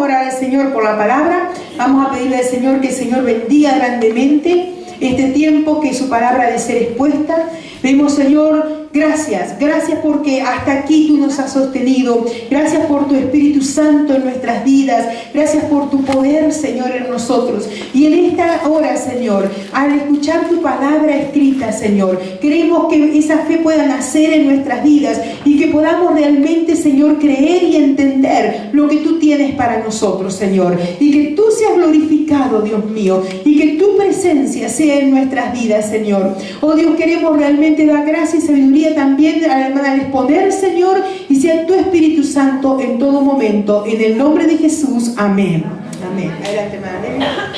a orar al Señor por la palabra. Vamos a pedirle al Señor que el Señor bendiga grandemente este tiempo, que su palabra ha de ser expuesta. Pedimos, Señor, gracias porque hasta aquí tú nos has sostenido. Gracias por tu Espíritu Santo en nuestras vidas. Gracias por tu poder, Señor, en nosotros. Y en esta hora, Señor, al escuchar tu palabra escrita, Señor, queremos que esa fe pueda nacer en nuestras vidas y que podamos realmente, Señor, creer y entender lo que tú tienes para nosotros, Señor. Y que tú seas glorificado, Dios mío, y que tu presencia sea en nuestras vidas, Señor. Oh Dios, queremos realmente dar gracia y sabiduría también al exponer, Señor, y sea tu Espíritu Santo en todo momento. En el nombre de Jesús, amén. Amén. Adelante, hermana.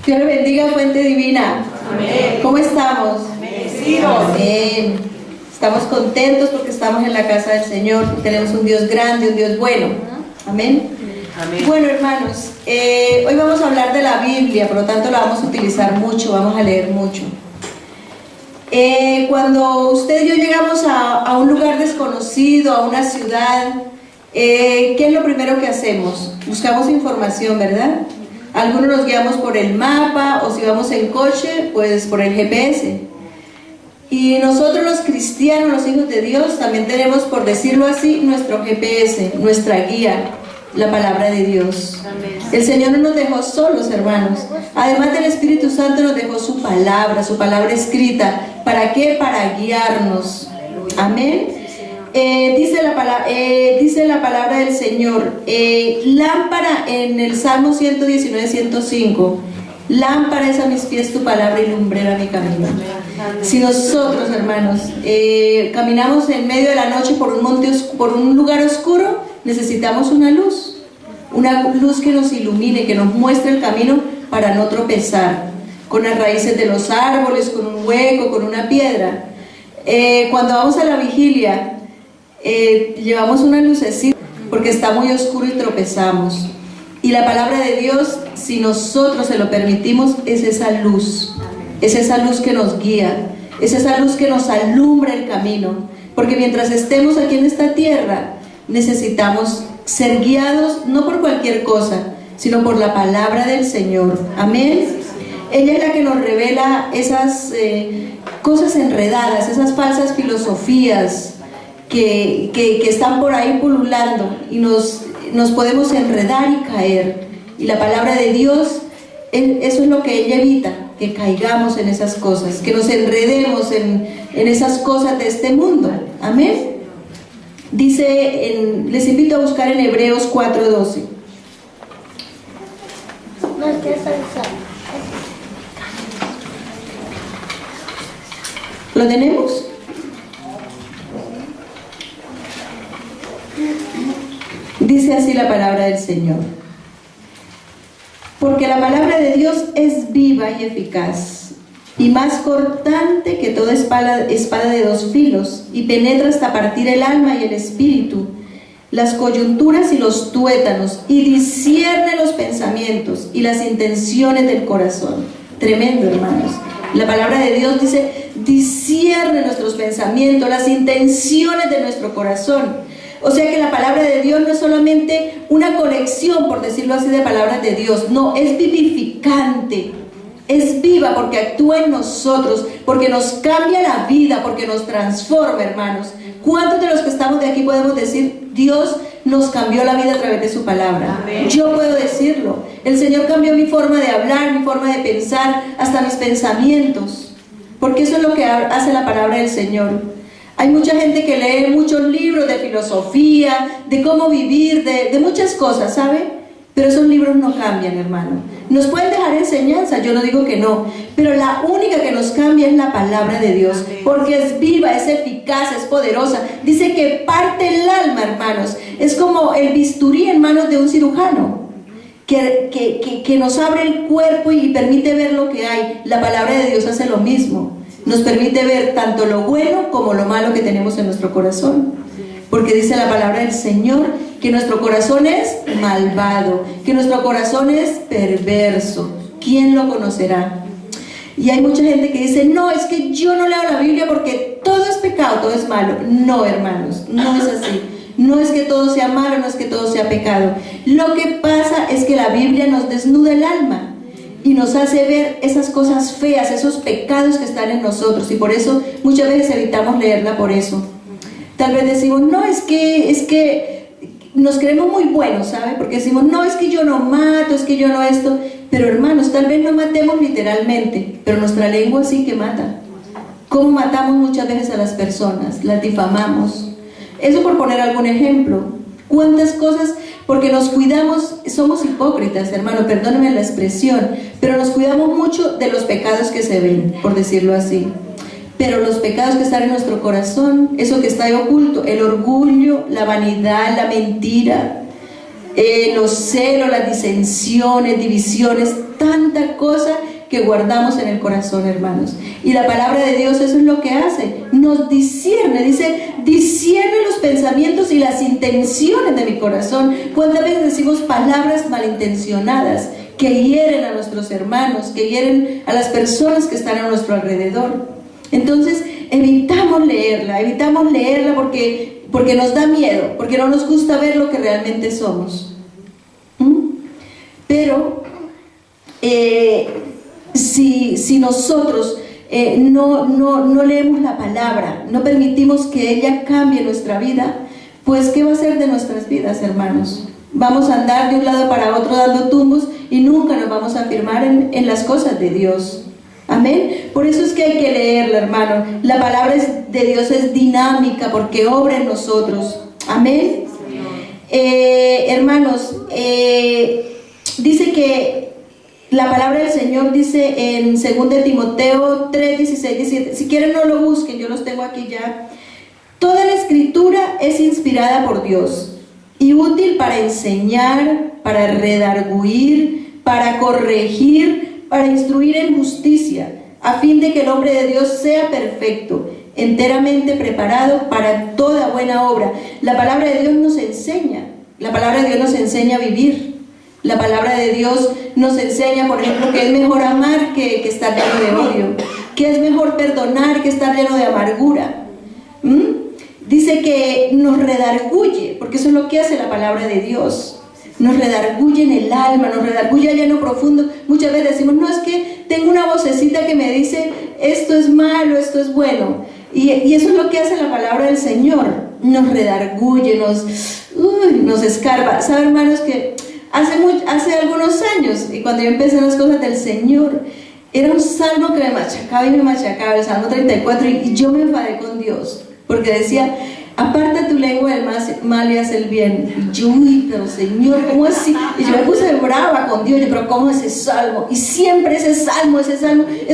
Dios le bendiga, Fuente Divina. Amén. ¿Cómo estamos? Bendecidos. Amén. Estamos contentos porque estamos en la casa del Señor. Tenemos un Dios grande, un Dios bueno. Amén. Amén. Bueno, hermanos, hoy vamos a hablar de la Biblia, por lo tanto la vamos a utilizar mucho, vamos a leer mucho. Cuando usted y yo llegamos a un lugar desconocido, a una ciudad, ¿qué es lo primero que hacemos? Buscamos información, ¿verdad? Algunos nos guiamos por el mapa, o si vamos en coche, pues por el GPS. Y nosotros los cristianos, los hijos de Dios, también tenemos, por decirlo así, nuestro GPS, nuestra guía, la palabra de Dios. Amén. El Señor no nos dejó solos, hermanos. Además del Espíritu Santo nos dejó su palabra escrita. ¿Para qué? Para guiarnos. Amén. Dice la palabra del Señor, lámpara en el Salmo 119, 105. Lámpara es a mis pies tu palabra y lumbrera mi camino. Si nosotros, hermanos, caminamos en medio de la noche por un lugar oscuro, necesitamos una luz que nos ilumine, que nos muestre el camino para no tropezar con las raíces de los árboles, con un hueco, con una piedra. Cuando vamos a la vigilia, llevamos una lucecita porque está muy oscuro y tropezamos. Y la palabra de Dios, si nosotros se lo permitimos, es esa luz que nos guía, es esa luz que nos alumbra el camino. Porque mientras estemos aquí en esta tierra, necesitamos ser guiados no por cualquier cosa, sino por la palabra del Señor. Amén. Ella es la que nos revela esas cosas enredadas, esas falsas filosofías que están por ahí pululando y nos podemos enredar y caer. Y la palabra de Dios, eso es lo que ella evita, que caigamos en esas cosas, que nos enredemos en esas cosas de este mundo. Amén. Dice, les invito a buscar en Hebreos 4:12. ¿Lo tenemos? Dice así la palabra del Señor. Porque la palabra de Dios es viva y eficaz, y más cortante que toda espada de dos filos, y penetra hasta partir el alma y el espíritu, las coyunturas y los tuétanos, y discierne los pensamientos y las intenciones del corazón. Tremendo, hermanos. La palabra de Dios dice, discierne nuestros pensamientos, las intenciones de nuestro corazón. O sea que la palabra de Dios no es solamente una colección, por decirlo así, de palabras de Dios. No, es vivificante. Es viva porque actúa en nosotros, porque nos cambia la vida, porque nos transforma, hermanos. ¿Cuántos de los que estamos de aquí podemos decir, Dios nos cambió la vida a través de su palabra? Amén. Yo puedo decirlo. El Señor cambió mi forma de hablar, mi forma de pensar, hasta mis pensamientos. Porque eso es lo que hace la palabra del Señor. Hay mucha gente que lee muchos libros de filosofía, de cómo vivir, de muchas cosas, ¿sabe? Pero esos libros no cambian, hermano. Nos pueden dejar enseñanza, yo no digo que no, pero la única que nos cambia es la palabra de Dios, porque es viva, es eficaz, es poderosa. Dice que parte el alma, hermanos. Es como el bisturí en manos de un cirujano, que nos abre el cuerpo y permite ver lo que hay. La palabra de Dios hace lo mismo. Nos permite ver tanto lo bueno como lo malo que tenemos en nuestro corazón. Porque dice la palabra del Señor que nuestro corazón es malvado, que nuestro corazón es perverso. ¿Quién lo conocerá? Y hay mucha gente que dice, no, es que yo no leo la Biblia porque todo es pecado, todo es malo. No, hermanos, no es así. No es que todo sea malo, no es que todo sea pecado. Lo que pasa es que la Biblia nos desnuda el alma y nos hace ver esas cosas feas, esos pecados que están en nosotros, y por eso muchas veces evitamos leerla por eso. Tal vez decimos, no, es que nos creemos muy buenos, ¿sabe? Porque decimos, no, es que yo no mato, es que yo no esto. Pero hermanos, tal vez no matemos literalmente, pero nuestra lengua sí que mata. ¿Cómo matamos muchas veces a las personas? Las difamamos. Eso por poner algún ejemplo. ¿Cuántas cosas? Porque nos cuidamos, somos hipócritas, hermano, perdónenme la expresión, pero nos cuidamos mucho de los pecados que se ven, por decirlo así. Pero los pecados que están en nuestro corazón, eso que está ahí oculto, el orgullo, la vanidad, la mentira, los celos, las disensiones, divisiones, tanta cosa que guardamos en el corazón, hermanos. Y la palabra de Dios eso es lo que hace, nos discierne, dice, discierne los pensamientos y las intenciones de mi corazón. ¿Cuántas veces decimos palabras malintencionadas que hieren a nuestros hermanos, que hieren a las personas que están a nuestro alrededor? Entonces evitamos leerla porque nos da miedo, porque no nos gusta ver lo que realmente somos. Pero si nosotros no leemos la palabra, no permitimos que ella cambie nuestra vida, pues ¿qué va a ser de nuestras vidas, hermanos? Vamos a andar de un lado para otro dando tumbos y nunca nos vamos a afirmar en las cosas de Dios. Amén. Por eso es que hay que leerla, hermano. La palabra de Dios es dinámica porque obra en nosotros. Amén. Hermanos, dice que la palabra del Señor dice en 2 Timoteo 3, 16, 17. Si quieren no lo busquen, yo los tengo aquí ya. Toda la escritura es inspirada por Dios y útil para enseñar, para redarguir, para corregir, para instruir en justicia, a fin de que el hombre de Dios sea perfecto, enteramente preparado para toda buena obra. La palabra de Dios nos enseña, la palabra de Dios nos enseña a vivir. La palabra de Dios nos enseña, por ejemplo, que es mejor amar que estar lleno de odio, que es mejor perdonar que estar lleno de amargura. Dice que nos redarguye, porque eso es lo que hace la palabra de Dios. Nos redarguye en el alma, nos redarguye allá en lo profundo. Muchas veces decimos, no, es que tengo una vocecita que me dice, esto es malo, esto es bueno. Y eso es lo que hace la palabra del Señor. Nos redarguye, nos escarba. ¿Saben, hermanos, que hace algunos años, y cuando yo empecé en las cosas del Señor, era un salmo que me machacaba y me machacaba, el Salmo 34, y yo me enfadé con Dios, porque decía, aparta tu lengua del mal y haz el bien. Y yo, uy, pero Señor, ¿cómo así? Y yo me puse brava con Dios, pero ¿cómo ese salmo? Y siempre ese salmo, eso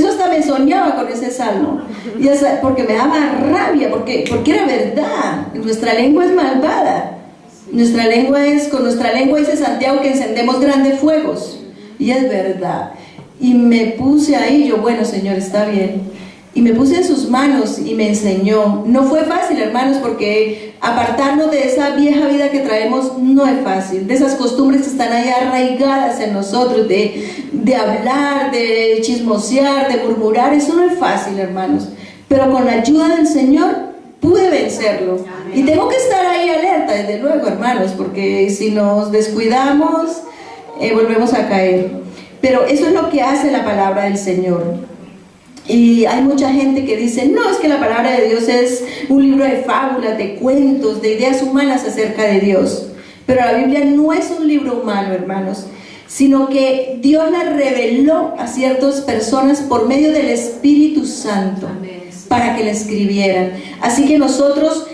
hasta me soñaba con ese salmo, y porque me daba rabia, porque era verdad. Nuestra lengua es malvada. Con nuestra lengua dice Santiago que encendemos grandes fuegos, y es verdad. Y me puse ahí, yo, bueno, Señor, está bien. Y me puse en sus manos y me enseñó. No fue fácil, hermanos, porque apartarnos de esa vieja vida que traemos no es fácil, de esas costumbres que están ahí arraigadas en nosotros, de hablar, de chismosear, de murmurar. Eso no es fácil, hermanos, pero con la ayuda del Señor pude vencerlo. Y tengo que estar ahí alerta, desde luego, hermanos, porque si nos descuidamos, volvemos a caer. Pero eso es lo que hace la palabra del Señor. Y hay mucha gente que dice, no, es que la palabra de Dios es un libro de fábulas, de cuentos, de ideas humanas acerca de Dios. Pero la Biblia no es un libro humano, hermanos, sino que Dios la reveló a ciertas personas por medio del Espíritu Santo. Amén. Para que la escribieran. Así que nosotros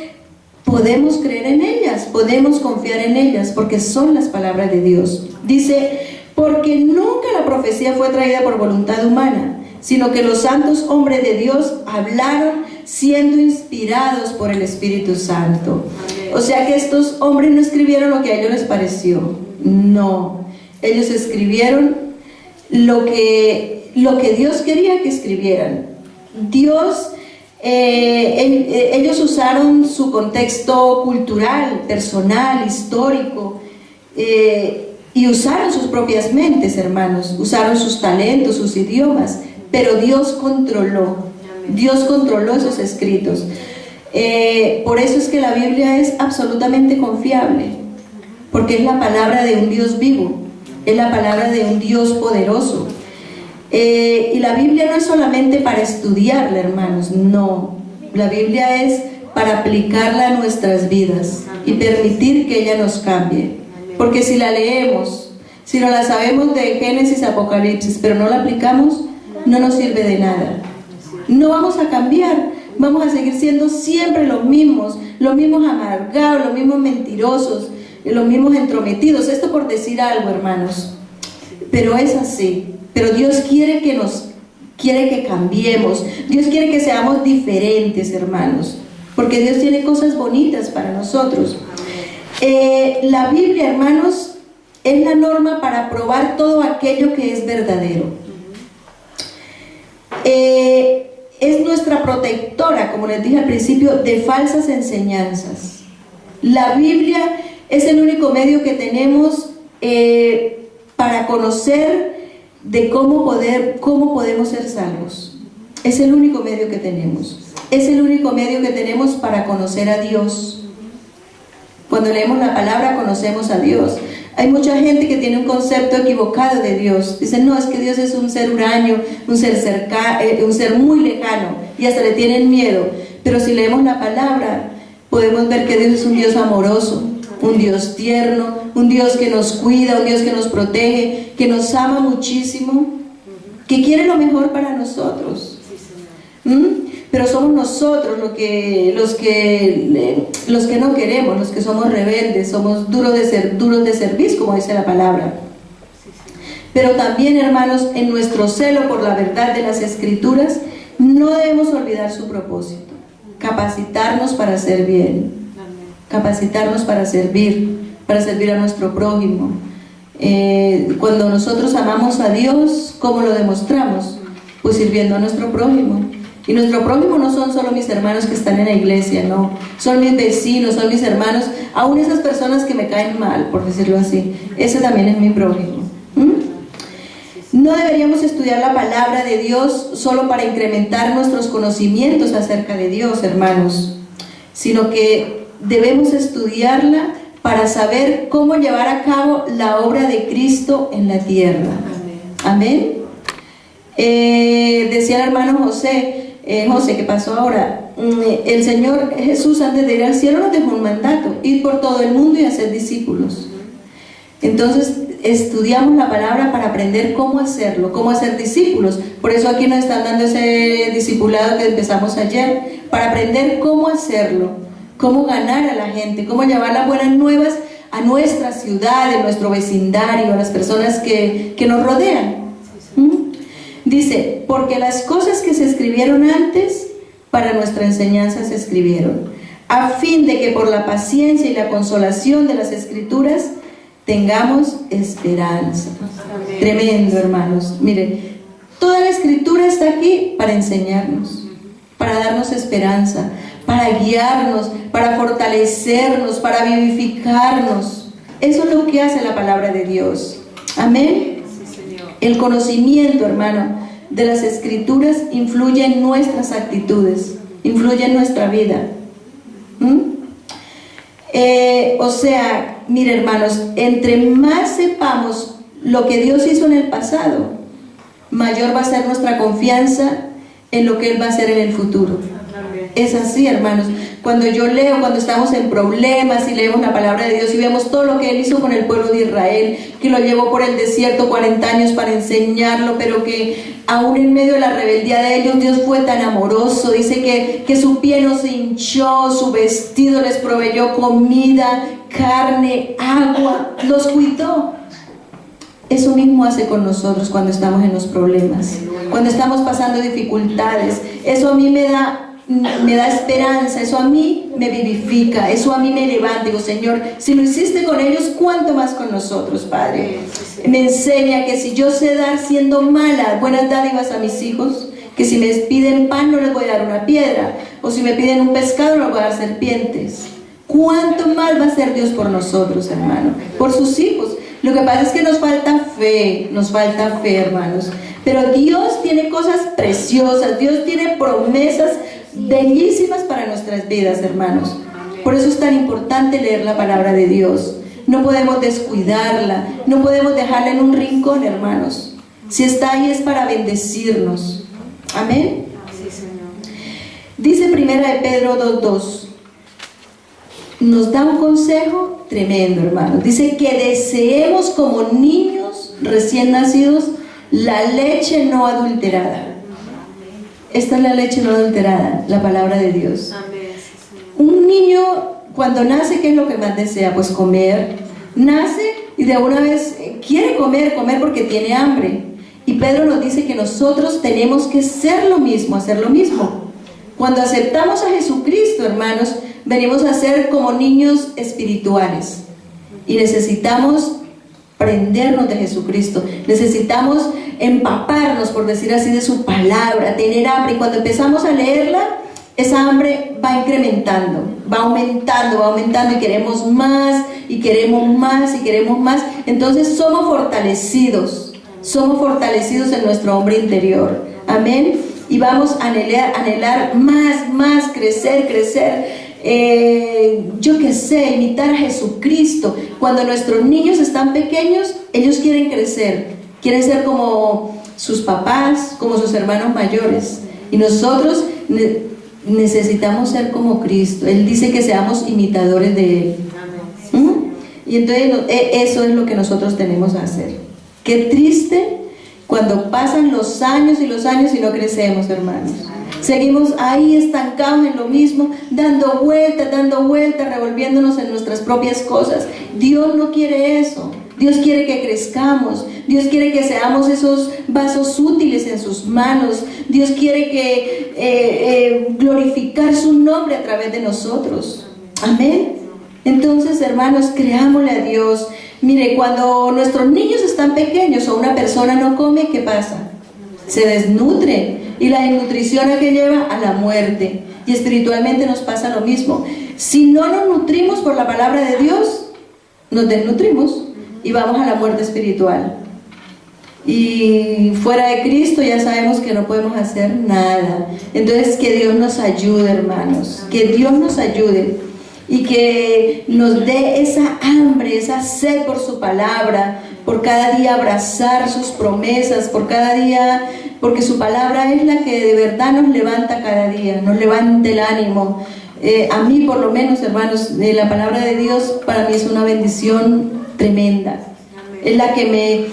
podemos creer en ellas, podemos confiar en ellas, porque son las palabras de Dios. Dice, porque nunca la profecía fue traída por voluntad humana, sino que los santos hombres de Dios hablaron siendo inspirados por el Espíritu Santo. Amén. O sea que estos hombres no escribieron lo que a ellos les pareció, no, ellos escribieron lo que Dios quería que escribieran. Ellos usaron su contexto cultural, personal, histórico, y usaron sus propias mentes, hermanos, usaron sus talentos, sus idiomas, pero Dios controló esos escritos. Por eso es que la Biblia es absolutamente confiable, porque es la palabra de un Dios vivo, es la palabra de un Dios poderoso. Y la Biblia no es solamente para estudiarla, hermanos, no. La Biblia es para aplicarla a nuestras vidas y permitir que ella nos cambie. Porque si la leemos, si no la sabemos de Génesis a Apocalipsis, pero no la aplicamos, no nos sirve de nada. No vamos a cambiar, vamos a seguir siendo siempre los mismos amargados, los mismos mentirosos, los mismos entrometidos. Esto por decir algo, hermanos, pero es así. Pero Dios quiere que cambiemos, Dios quiere que seamos diferentes, hermanos, porque Dios tiene cosas bonitas para nosotros. La Biblia, hermanos, es la norma para probar todo aquello que es verdadero. Es nuestra protectora, como les dije al principio, de falsas enseñanzas. La Biblia es el único medio que tenemos para conocer de cómo podemos ser salvos. Es el único medio que tenemos. Es el único medio que tenemos para conocer a Dios. Cuando leemos la palabra conocemos a Dios. Hay mucha gente que tiene un concepto equivocado de Dios. Dicen, no, es que Dios es un ser huraño, un ser muy lejano, y hasta le tienen miedo. Pero si leemos la palabra, podemos ver que Dios es un Dios amoroso, un Dios tierno, un Dios que nos cuida, un Dios que nos protege, que nos ama muchísimo, que quiere lo mejor para nosotros. Pero somos nosotros los que no queremos, los que somos rebeldes, somos duros de cerviz, como dice la palabra. Pero también, hermanos, en nuestro celo por la verdad de las Escrituras, no debemos olvidar su propósito: capacitarnos para hacer bien, capacitarnos para servir a nuestro prójimo. Cuando nosotros amamos a Dios, ¿cómo lo demostramos? Pues sirviendo a nuestro prójimo. Y nuestro prójimo no son solo mis hermanos que están en la iglesia, no, son mis vecinos, son mis hermanos, aún esas personas que me caen mal, por decirlo así, ese también es mi prójimo. No deberíamos estudiar la palabra de Dios solo para incrementar nuestros conocimientos acerca de Dios, hermanos, sino que debemos estudiarla para saber cómo llevar a cabo la obra de Cristo en la tierra. Amén. Decía el hermano José, ¿qué pasó ahora? El Señor Jesús, antes de ir al cielo, nos dejó un mandato: ir por todo el mundo y hacer discípulos. Entonces estudiamos la palabra para aprender cómo hacerlo, cómo hacer discípulos. Por eso aquí nos están dando ese discipulado que empezamos ayer, para aprender cómo hacerlo, cómo ganar a la gente, cómo llevar las buenas nuevas a nuestra ciudad, a nuestro vecindario, a las personas que nos rodean. Dice, porque las cosas que se escribieron antes para nuestra enseñanza se escribieron, a fin de que por la paciencia y la consolación de las Escrituras tengamos esperanza. Amén. Tremendo, hermanos. Miren, toda la Escritura está aquí para enseñarnos, para darnos esperanza, para guiarnos, para fortalecernos, para vivificarnos. Eso es lo que hace la palabra de Dios. Amén. El conocimiento, hermano, de las Escrituras influye en nuestras actitudes, influye en nuestra vida. Mire, hermanos, entre más sepamos lo que Dios hizo en el pasado, mayor va a ser nuestra confianza en lo que Él va a hacer en el futuro. Es así, hermanos. Cuando yo leo, cuando estamos en problemas y leemos la palabra de Dios y vemos todo lo que Él hizo con el pueblo de Israel, que lo llevó por el desierto 40 años para enseñarlo, pero que aún en medio de la rebeldía de ellos, Dios fue tan amoroso. Dice que su pie no se hinchó, su vestido les proveyó comida, carne, agua, los cuidó. Eso mismo hace con nosotros cuando estamos en los problemas, cuando estamos pasando dificultades. Eso a mí me da esperanza, eso a mí me vivifica, eso a mí me levanta. Digo, Señor, si lo hiciste con ellos, ¿cuánto más con nosotros, Padre? Me enseña que si yo sé dar siendo mala buenas dádivas a mis hijos, que si me piden pan no les voy a dar una piedra, o si me piden un pescado no les voy a dar serpientes. ¿Cuánto más va a hacer Dios por nosotros, hermano? Por sus hijos. Lo que pasa es que nos falta fe, hermanos. Pero Dios tiene cosas preciosas, Dios tiene promesas bellísimas para nuestras vidas, hermanos. Por eso es tan importante leer la palabra de Dios. no podemos descuidarla, no podemos dejarla en un rincón, hermanos. Si está ahí es para bendecirnos. Amén. Sí, Señor. Dice Primera de Pedro 2:2. Nos da un consejo tremendo, hermanos. Dice que deseemos como niños recién nacidos la leche no adulterada. Esta es la leche no adulterada, la palabra de Dios. Amén. Sí, Señor. Un niño cuando nace, ¿qué es lo que más desea? Pues comer. Nace y de una vez quiere comer porque tiene hambre. Y Pedro nos dice que nosotros tenemos que ser lo mismo, hacer lo mismo. Cuando aceptamos a Jesucristo, hermanos, venimos a ser como niños espirituales. Y necesitamos prendernos de Jesucristo. Necesitamos empaparnos, por decir así, de su palabra, tener hambre. Y cuando empezamos a leerla, esa hambre va incrementando, va aumentando y queremos más y queremos más y queremos más. Entonces somos fortalecidos en nuestro hombre interior. Amén. Y vamos a anhelar más, crecer. Yo qué sé, imitar a Jesucristo. Cuando nuestros niños están pequeños, ellos quieren crecer, quieren ser como sus papás, como sus hermanos mayores. Y nosotros necesitamos ser como Cristo. Él dice que seamos imitadores de Él. Y entonces eso es lo que nosotros tenemos que hacer. Qué triste cuando pasan los años y no crecemos, hermanos. Seguimos ahí estancados en lo mismo, dando vueltas, revolviéndonos en nuestras propias cosas. Dios no quiere eso. Dios quiere que crezcamos. Dios quiere que seamos esos vasos útiles en sus manos. Dios quiere que glorificar su nombre a través de nosotros. Amén. Entonces, hermanos, creámosle a Dios. Mire, cuando nuestros niños están pequeños o una persona no come, ¿qué pasa? Se desnutre. Y la desnutrición a que lleva a la muerte. Y espiritualmente nos pasa lo mismo. Si no nos nutrimos por la palabra de Dios, nos desnutrimos y vamos a la muerte espiritual. Y fuera de Cristo ya sabemos que no podemos hacer nada. Entonces que Dios nos ayude, hermanos. Que Dios nos ayude. Y que nos dé esa hambre, esa sed por su palabra, por cada día abrazar sus promesas, por cada día, porque su palabra es la que de verdad nos levanta cada día, nos levanta el ánimo. A mí por lo menos, hermanos, la palabra de Dios para mí es una bendición tremenda. Es la que me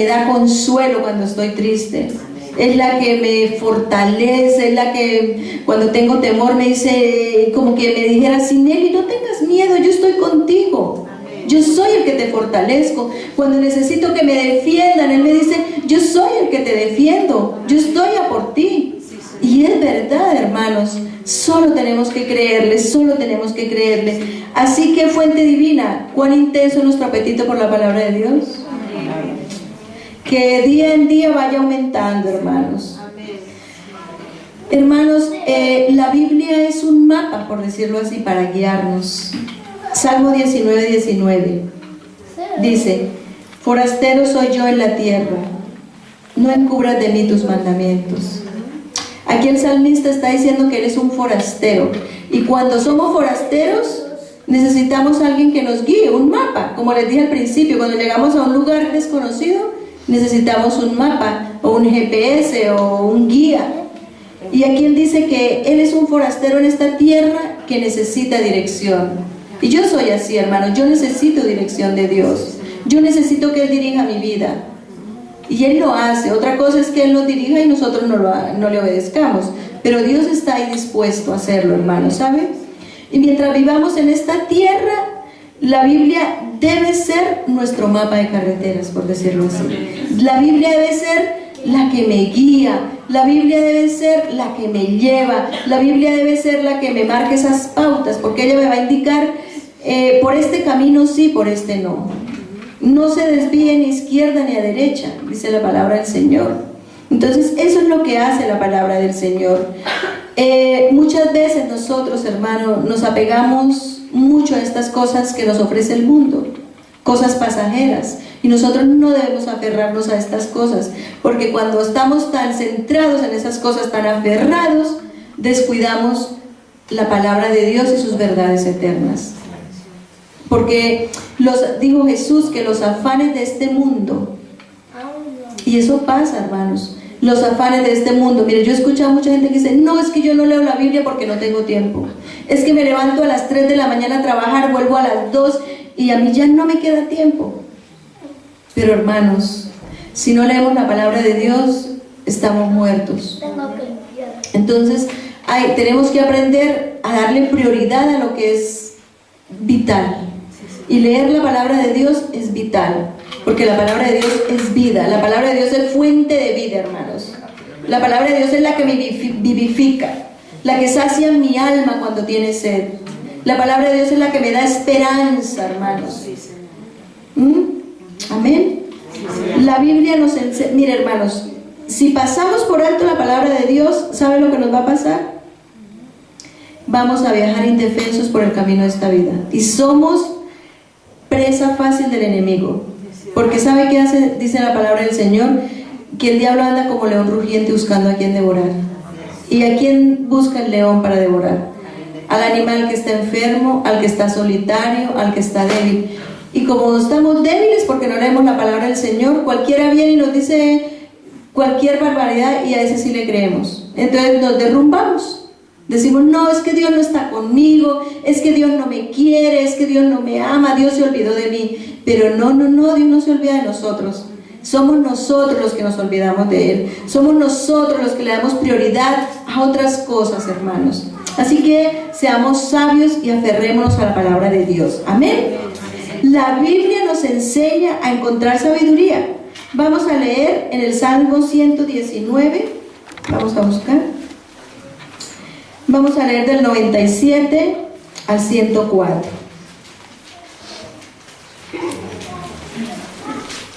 da consuelo cuando estoy triste. Es la que me fortalece, es la que cuando tengo temor me dice, como que me dijera, Sinelli, no tengas miedo, yo estoy contigo. Yo soy el que te fortalezco. Cuando necesito que me defiendan, Él me dice, yo soy el que te defiendo, yo estoy a por ti. Y es verdad, hermanos, solo tenemos que creerle. Así que fuente divina, cuán intenso es nuestro apetito por la palabra de Dios. Que día en día vaya aumentando, hermanos. Hermanos, la Biblia es un mapa, por decirlo así, para guiarnos. Salmo 19:19 dice, forastero soy yo en la tierra, no encubras de mí tus mandamientos. Aquí el salmista está diciendo que él es un forastero. Y cuando somos forasteros, necesitamos a alguien que nos guíe, un mapa. Como les dije al principio, cuando llegamos a un lugar desconocido, necesitamos un mapa, o un GPS, o un guía. Y aquí él dice que él es un forastero en esta tierra que necesita dirección. Y yo soy así, hermano, yo necesito dirección de Dios. Yo necesito que Él dirija mi vida. Y Él lo hace. Otra cosa es que Él nos dirija y nosotros no le obedezcamos. Pero Dios está ahí dispuesto a hacerlo, hermano, ¿sabe? Y mientras vivamos en esta tierra, la Biblia debe ser nuestro mapa de carreteras, por decirlo así. La Biblia debe ser la que me guía. La Biblia debe ser la que me lleva. La Biblia debe ser la que me marque esas pautas, porque ella me va a indicar por este camino sí, por este no. No se desvíe ni a izquierda ni a derecha, dice la palabra del Señor. Entonces eso es lo que hace la palabra del Señor. Muchas veces nosotros, hermanos, nos apegamos mucho a estas cosas que nos ofrece el mundo, cosas pasajeras, y nosotros no debemos aferrarnos a estas cosas, porque cuando estamos tan centrados en esas cosas, tan aferrados, descuidamos la palabra de Dios y sus verdades eternas. Porque dijo Jesús que los afanes de este mundo, y eso pasa, hermanos, los afanes de este mundo. Mire, yo he escuchado a mucha gente que dice, no, es que yo no leo la Biblia porque no tengo tiempo. Es que me levanto a las 3 de la mañana a trabajar, vuelvo a las 2 y a mí ya no me queda tiempo. Pero hermanos, si no leemos la palabra de Dios, estamos muertos. Entonces, tenemos que aprender a darle prioridad a lo que es vital. Y leer la palabra de Dios es vital. Porque la palabra de Dios es vida. La palabra de Dios es fuente de vida, hermanos. La palabra de Dios es la que me vivifica, la que sacia mi alma cuando tiene sed. La palabra de Dios es la que me da esperanza, hermanos. Amén. La Biblia nos enseña. Mire, hermanos, si pasamos por alto la palabra de Dios, ¿sabe lo que nos va a pasar? Vamos a viajar indefensos por el camino de esta vida. Y somos presa fácil del enemigo. Porque ¿sabe qué hace? Dice la palabra del Señor, que el diablo anda como león rugiente buscando a quien devorar. ¿Y a quién busca el león para devorar? Al animal que está enfermo, al que está solitario, al que está débil. Y como estamos débiles porque no leemos la palabra del Señor, cualquiera viene y nos dice cualquier barbaridad y a ese sí le creemos. Entonces nos derrumbamos. Decimos, no, es que Dios no está conmigo, es que Dios no me quiere, es que Dios no me ama, Dios se olvidó de mí. Pero no, Dios no se olvida de nosotros. Somos nosotros los que nos olvidamos de Él. Somos nosotros los que le damos prioridad a otras cosas, hermanos. Así que seamos sabios y aferrémonos a la palabra de Dios. Amén. La Biblia nos enseña a encontrar sabiduría. Vamos a leer en el Salmo 119. Vamos a buscar. Vamos a leer del 97 al 104.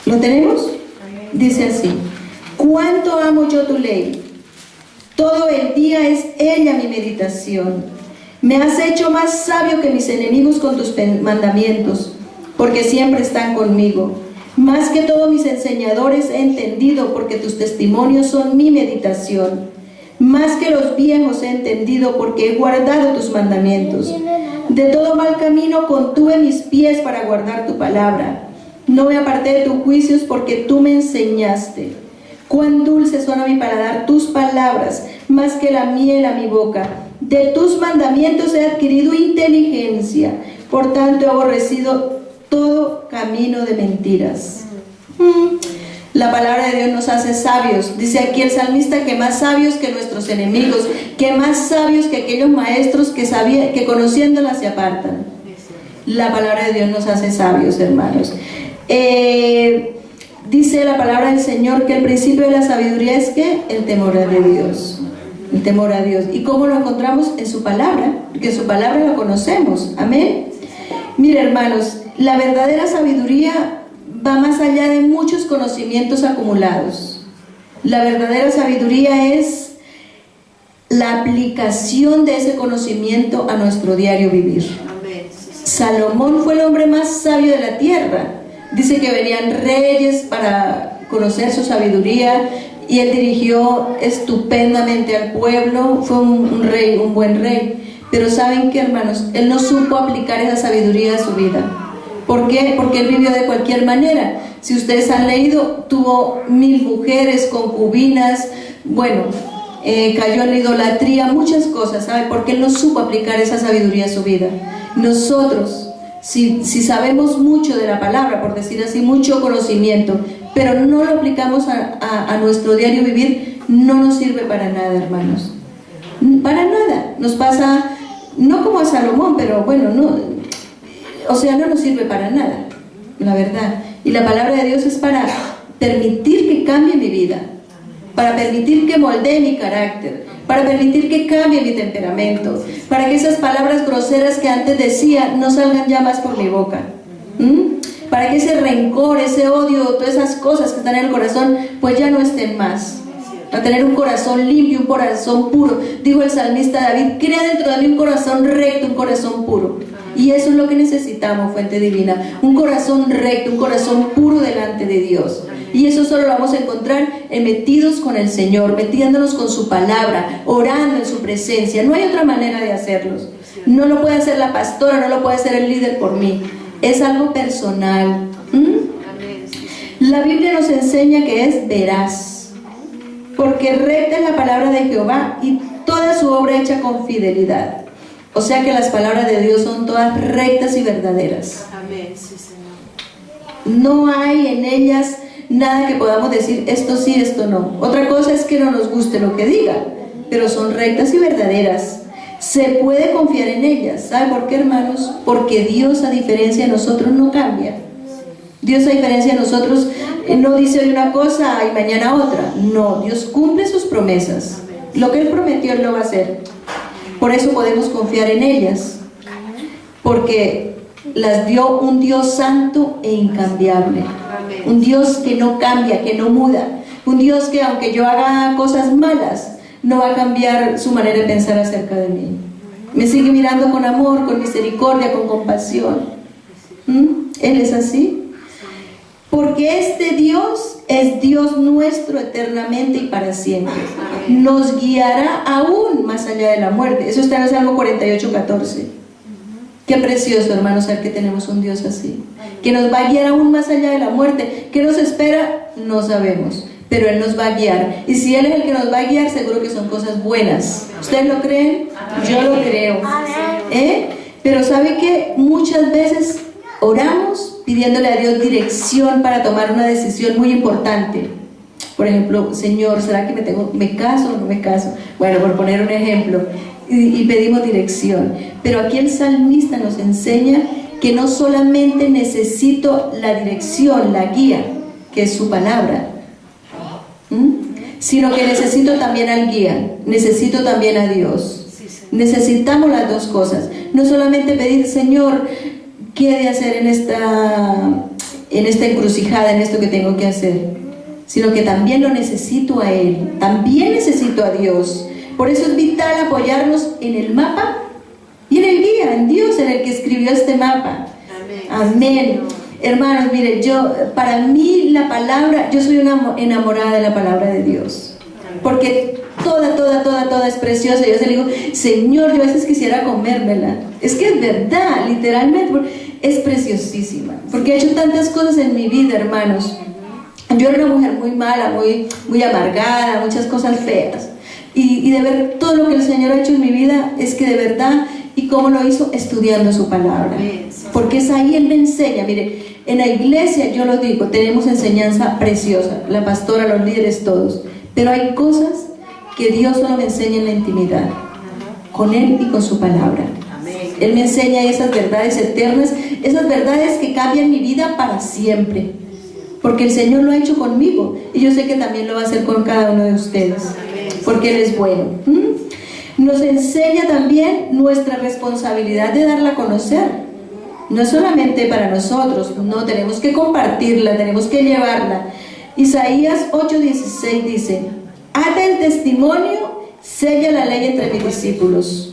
¿Lo tenemos? Dice así: cuánto amo yo tu ley, todo el día es ella mi meditación. Me has hecho más sabio que mis enemigos con tus mandamientos, porque siempre están conmigo. Más que todos mis enseñadores he entendido, porque tus testimonios son mi meditación. Más que los viejos he entendido, porque he guardado tus mandamientos. De todo mal camino contuve mis pies para guardar tu palabra. No me aparté de tus juicios, porque tú me enseñaste. Cuán dulces son a mi paladar tus palabras, más que la miel a mi boca. De tus mandamientos he adquirido inteligencia, por tanto he aborrecido todo camino de mentiras. La palabra de Dios nos hace sabios. Dice aquí el salmista que más sabios que nuestros enemigos, que más sabios que aquellos maestros que conociéndola se apartan. La palabra de Dios nos hace sabios, hermanos. Dice la palabra del Señor que el principio de la sabiduría es que el temor de Dios. El temor a Dios. ¿Y cómo lo encontramos? En su palabra, porque su palabra la conocemos. Amén. Mire, hermanos, la verdadera sabiduría va más allá de muchos conocimientos acumulados. La verdadera sabiduría es la aplicación de ese conocimiento a nuestro diario vivir. Salomón fue el hombre más sabio de la tierra. Dice que venían reyes para conocer su sabiduría y él dirigió estupendamente al pueblo. Fue un rey, un buen rey. Pero ¿saben qué, hermanos? Él no supo aplicar esa sabiduría a su vida. ¿Por qué? Porque él vivió de cualquier manera. Si ustedes han leído, tuvo 1000 mujeres, concubinas, cayó en la idolatría, muchas cosas, ¿sabe? Porque él no supo aplicar esa sabiduría a su vida. Nosotros, si sabemos mucho de la palabra, por decir así, mucho conocimiento, pero no lo aplicamos a nuestro diario vivir, no nos sirve para nada, hermanos. Para nada. Nos pasa, no como a Salomón, pero no nos sirve para nada, la verdad. Y la palabra de Dios es para permitir que cambie mi vida, para permitir que moldee mi carácter, para permitir que cambie mi temperamento, para que esas palabras groseras que antes decía no salgan ya más por mi boca. Para que ese rencor, ese odio, todas esas cosas que están en el corazón, pues ya no estén más. A tener un corazón limpio, un corazón puro. Dijo el salmista David: crea dentro de mí un corazón recto, un corazón puro. Y eso es lo que necesitamos, fuente divina. Un corazón recto, un corazón puro delante de Dios. Y eso solo lo vamos a encontrar metidos con el Señor, metiéndonos con su palabra, orando en su presencia. No hay otra manera de hacerlos. No lo puede hacer la pastora, no lo puede hacer el líder por mí. es algo personal. La Biblia nos enseña que es veraz, porque recta es la palabra de Jehová y toda su obra hecha con fidelidad. O sea que las palabras de Dios son todas rectas y verdaderas. Amén, sí, Señor. No hay en ellas nada que podamos decir esto sí, esto no. Otra cosa es que no nos guste lo que diga, pero son rectas y verdaderas. Se puede confiar en ellas. ¿Sabe por qué, hermanos? Porque Dios, a diferencia de nosotros, no cambia. Dios, a diferencia de nosotros, no dice hoy una cosa y mañana otra. No, Dios cumple sus promesas. Lo que Él prometió, Él lo va a hacer. Por eso podemos confiar en ellas, porque las dio un Dios santo e incambiable. Un Dios que no cambia, que no muda. Un Dios que, aunque yo haga cosas malas, no va a cambiar su manera de pensar acerca de mí. Me sigue mirando con amor, con misericordia, con compasión. Él es así. Porque este Dios es Dios nuestro eternamente y para siempre. Nos guiará aún más allá de la muerte. Eso está en el Salmo 48:14. Qué precioso, hermanos, saber que tenemos un Dios así, que nos va a guiar aún más allá de la muerte. ¿Qué nos espera? No sabemos, pero Él nos va a guiar. Y si Él es el que nos va a guiar, seguro que son cosas buenas. ¿Ustedes lo creen? Yo lo creo. Pero ¿sabe qué? Muchas veces oramos pidiéndole a Dios dirección para tomar una decisión muy importante. Por ejemplo, Señor, ¿será que me caso o no me caso? Bueno, por poner un ejemplo, y pedimos dirección. Pero aquí el salmista nos enseña que no solamente necesito la dirección, la guía, que es su palabra, sino que necesito también al guía, necesito también a Dios. Necesitamos las dos cosas. No solamente pedir, Señor, ¿qué he de hacer en esta encrucijada, en esto que tengo que hacer? Sino que también lo necesito a Él, también necesito a Dios. Por eso es vital apoyarnos en el mapa y en el guía, en Dios, en el que escribió este mapa. Amén. Hermanos, mire, para mí la palabra, yo soy una enamorada de la palabra de Dios, porque toda es preciosa. Yo se le digo, Señor, yo a veces quisiera comérmela. Es que es verdad, literalmente, es preciosísima, porque he hecho tantas cosas en mi vida, hermanos. Yo era una mujer muy mala, muy amargada, muchas cosas feas. Y de ver todo lo que el Señor ha hecho en mi vida, es que de verdad, y cómo lo hizo, estudiando su palabra. Porque es ahí Él me enseña. Mire, en la iglesia, yo lo digo, tenemos enseñanza preciosa, la pastora, los líderes, todos. Pero hay cosas que Dios solo me enseña en la intimidad, con Él y con su palabra. Él me enseña esas verdades eternas, esas verdades que cambian mi vida para siempre. Porque el Señor lo ha hecho conmigo, y yo sé que también lo va a hacer con cada uno de ustedes, porque Él es bueno. Nos enseña también nuestra responsabilidad de darla a conocer. No solamente para nosotros, no, tenemos que compartirla, tenemos que llevarla. Isaías 8:16 dice: ata el testimonio, sella la ley entre mis discípulos.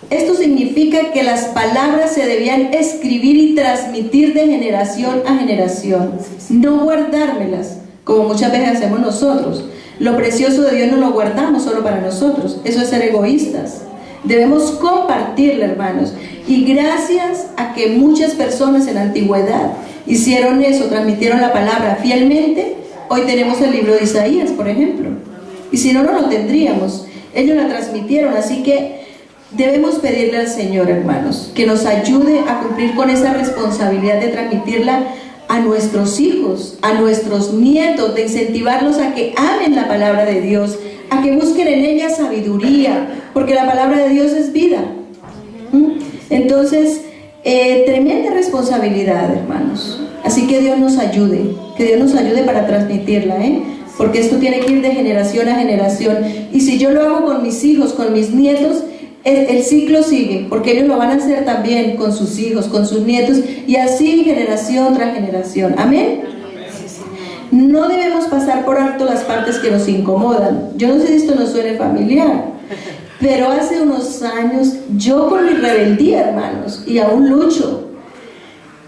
Esto significa que las palabras se debían escribir y transmitir de generación a generación, no guardármelas, como muchas veces hacemos nosotros. Lo precioso de Dios no lo guardamos solo para nosotros, eso es ser egoístas. Debemos compartirla, hermanos. Y gracias a que muchas personas en la antigüedad hicieron eso, transmitieron la palabra fielmente, hoy tenemos el libro de Isaías, por ejemplo. Y si no, no lo tendríamos. Ellos la transmitieron, así que debemos pedirle al Señor, hermanos, que nos ayude a cumplir con esa responsabilidad de transmitirla a nuestros hijos, a nuestros nietos, de incentivarlos a que amen la palabra de Dios, a que busquen en ella sabiduría, porque la palabra de Dios es vida. Entonces, tremenda responsabilidad, hermanos. Así que Dios nos ayude, que Dios nos ayude para transmitirla, porque esto tiene que ir de generación a generación. Y si yo lo hago con mis hijos, con mis nietos, el ciclo sigue, porque ellos lo van a hacer también con sus hijos, con sus nietos, y así generación tras generación. Amén. No debemos pasar por alto las partes que nos incomodan. Yo no sé si esto nos suene familiar, pero hace unos años yo, con mi rebeldía, hermanos, y aún lucho,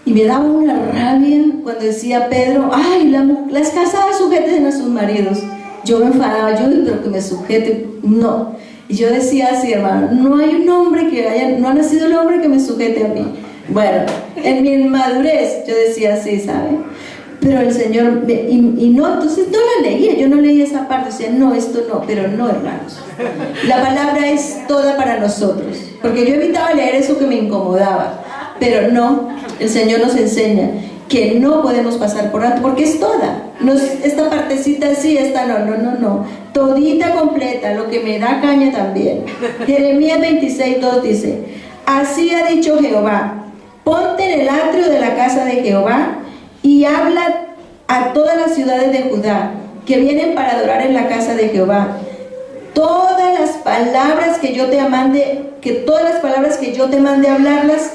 y me daba una rabia cuando decía Pedro: ay, las casadas sujeten a sus maridos. Yo me enfadaba, pero que me sujete, no. Y yo decía así, hermano, no hay un hombre no ha nacido el hombre que me sujete a mí. Bueno, en mi inmadurez yo decía así, ¿sabe? Pero el Señor, y no, entonces no la leía, yo no leía esa parte, decía, no, esto no, pero no, hermanos. La palabra es toda para nosotros, porque yo evitaba leer eso que me incomodaba, pero no, el Señor nos enseña que no podemos pasar por alto, porque es toda. No es esta partecita sí, esta no. Todita completa, lo que me da caña también. Jeremías 26:2 dice, así ha dicho Jehová, ponte en el atrio de la casa de Jehová y habla a todas las ciudades de Judá que vienen para adorar en la casa de Jehová. Todas las palabras que yo te mande, hablarlas,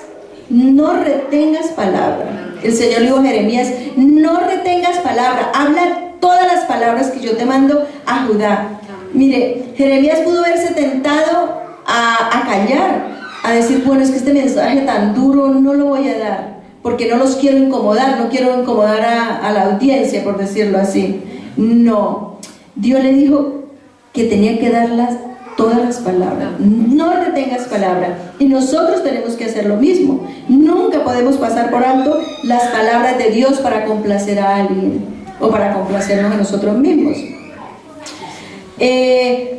no retengas palabra. El Señor dijo a Jeremías, no retengas palabra, habla todas las palabras que yo te mando a Judá. Mire, Jeremías pudo verse tentado a callar, a decir, bueno, es que este mensaje tan duro no lo voy a dar, porque no los quiero incomodar, no quiero incomodar a la audiencia, por decirlo así. No, Dios le dijo que tenía que darlas todas las palabras, no retengas palabra, y nosotros tenemos que hacer lo mismo. Nunca podemos pasar por alto las palabras de Dios para complacer a alguien o para complacernos a nosotros mismos.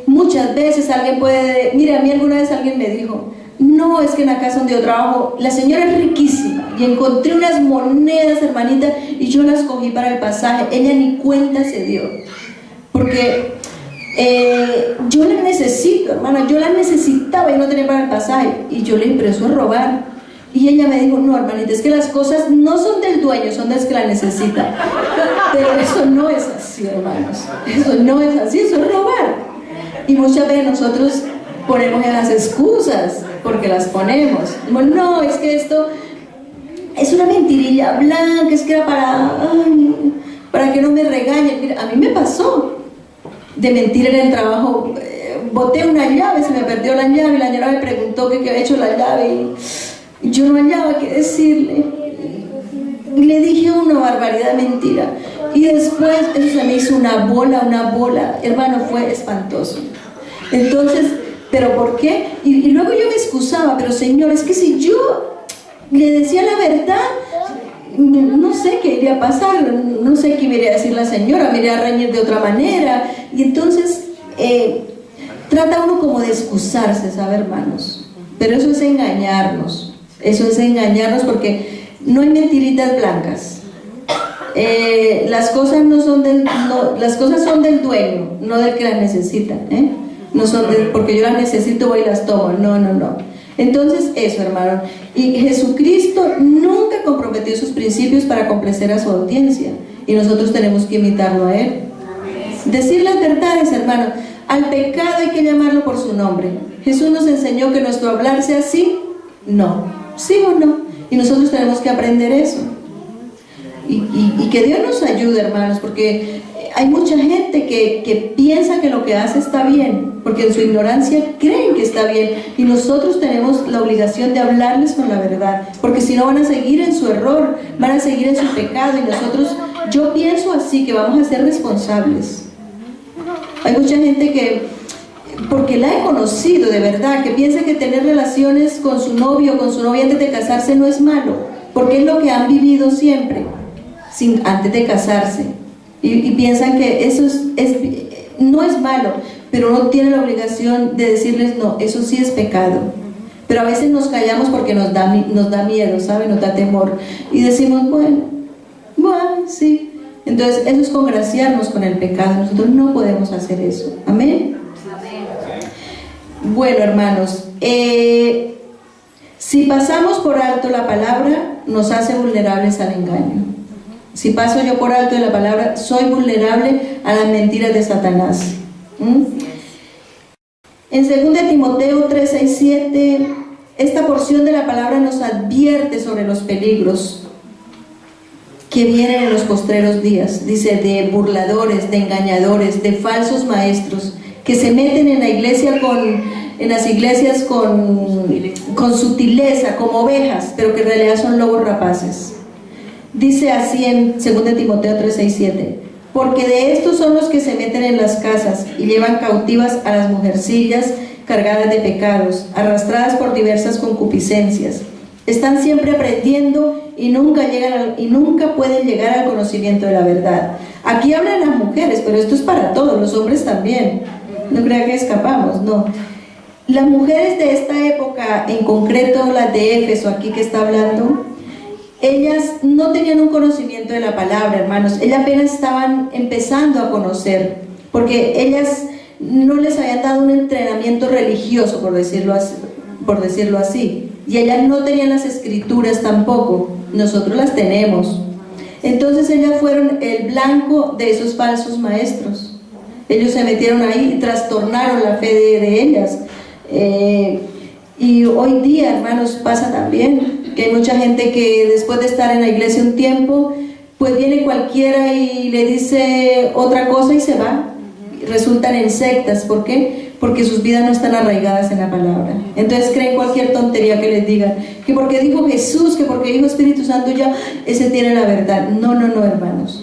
Muchas veces alguien puede, mire, a mí alguna vez alguien me dijo, no, es que en la casa donde yo trabajo la señora es riquísima y encontré unas monedas, hermanita, y yo las cogí para el pasaje. Ella ni cuenta se dio, porque yo las necesito, hermana, yo las necesitaba y no tenía para el pasaje, y yo le empezó a robar. Y ella me dijo, no, hermanita, es que las cosas no son del dueño, son del que las necesita. Pero eso no es así, hermanos, eso no es así, eso es robar. Y muchas veces nosotros ponemos en las excusas, porque las ponemos. Bueno, no, es que esto es una mentirilla blanca, es que era para que no me regañen. Mira, a mí me pasó de mentir en el trabajo. Boté una llave, se me perdió la llave, y la señora me preguntó qué había hecho la llave, y yo no hallaba qué decirle, y le dije una barbaridad, mentira, y después eso se me hizo una bola, hermano, fue espantoso. Entonces, ¿pero por qué? Y luego yo me excusaba, pero Señor, es que si yo le decía la verdad, no sé qué iría a pasar, no sé qué me iría a decir la señora, me iría a reñir de otra manera. Y entonces trata uno como de excusarse, ¿sabe, hermanos? Pero eso es engañarnos porque no hay mentiritas blancas. Las cosas las cosas son del dueño, no del que las necesita, no son porque yo las necesito voy y las tomo, no. Entonces eso, hermano, y Jesucristo nunca comprometió sus principios para complacer a su audiencia, y nosotros tenemos que imitarlo a Él. Decir las verdades, hermano. Al pecado hay que llamarlo por su nombre. Jesús nos enseñó que nuestro hablar sea sí, no, sí o no, y nosotros tenemos que aprender eso. Y que Dios nos ayude, hermanos, porque hay mucha gente que piensa que lo que hace está bien, porque en su ignorancia creen que está bien, y nosotros tenemos la obligación de hablarles con la verdad, porque si no van a seguir en su error, van a seguir en su pecado, y nosotros, yo pienso así, que vamos a ser responsables. Hay mucha gente que, porque la he conocido de verdad, que piensa que tener relaciones con su novio o con su novia antes de casarse no es malo, porque es lo que han vivido siempre antes de casarse, y piensan que eso no es malo, pero uno tiene la obligación de decirles no, eso sí es pecado. Pero a veces nos callamos porque nos da miedo, ¿sabe? Nos da temor, y decimos, bueno, sí. Entonces eso es congraciarnos con el pecado. Nosotros no podemos hacer eso. Amén. Bueno, hermanos, si pasamos por alto la palabra, nos hace vulnerables al engaño. Si paso yo por alto de la palabra, soy vulnerable a las mentiras de Satanás. En 2 Timoteo 3, 6, 7, esta porción de la palabra nos advierte sobre los peligros que vienen en los postreros días. Dice, de burladores, de engañadores, de falsos maestros, que se meten en las iglesias con sutileza, como ovejas, pero que en realidad son lobos rapaces. Dice así en 2 Timoteo 3, 6, 7, porque de estos son los que se meten en las casas y llevan cautivas a las mujercillas cargadas de pecados, arrastradas por diversas concupiscencias, Están siempre aprendiendo y nunca pueden llegar al conocimiento de la verdad. Aquí hablan las mujeres, pero esto es para todos, los hombres también. No crean que escapamos, no. Las mujeres de esta época, en concreto las de Éfeso, aquí que está hablando, ellas no tenían un conocimiento de la palabra, hermanos. Ellas apenas estaban empezando a conocer, porque ellas no les habían dado un entrenamiento religioso, por decirlo así. Y ellas no tenían las escrituras tampoco. Nosotros las tenemos. Entonces ellas fueron el blanco de esos falsos maestros. Ellos se metieron ahí y trastornaron la fe de ellas. Y hoy día, hermanos, pasa también que hay mucha gente que después de estar en la iglesia un tiempo, pues viene cualquiera y le dice otra cosa y se va. Resultan en sectas. ¿Por qué? Porque sus vidas no están arraigadas en la palabra. Entonces creen cualquier tontería que les digan, que porque dijo Jesús, que porque dijo Espíritu Santo, ya ese tiene la verdad. No, hermanos.